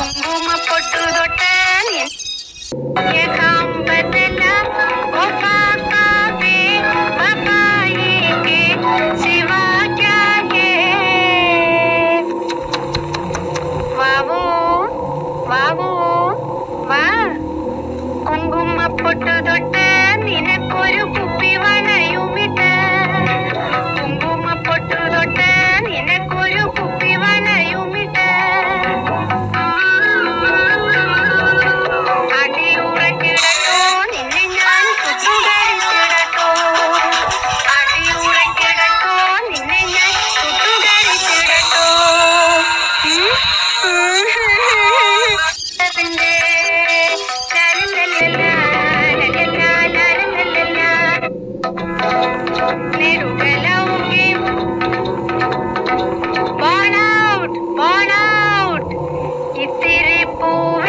കുങ്കുമ പൊട്ടു തൊട്ട് കുങ്കുമ പൊട്ടു തൊട്ട് നിനക്കൊരു കുപ്പി വളയുമിട്ട് കുങ്കുമ പൊട്ടു തൊട്ട് നിനക്കൊരു കുപ്പി വളയുമിട്ട് അടിയുറക്കിടട്ടോ നിന്നെ ഞാൻ കുത്തുകരിച്ചിടട്ടോ അടിയുറക്കിടട്ടോ നിന്നെ ഞാൻ കുത്തുകരിച്ചിടട്ടോ ഇത്തിരി പൂവ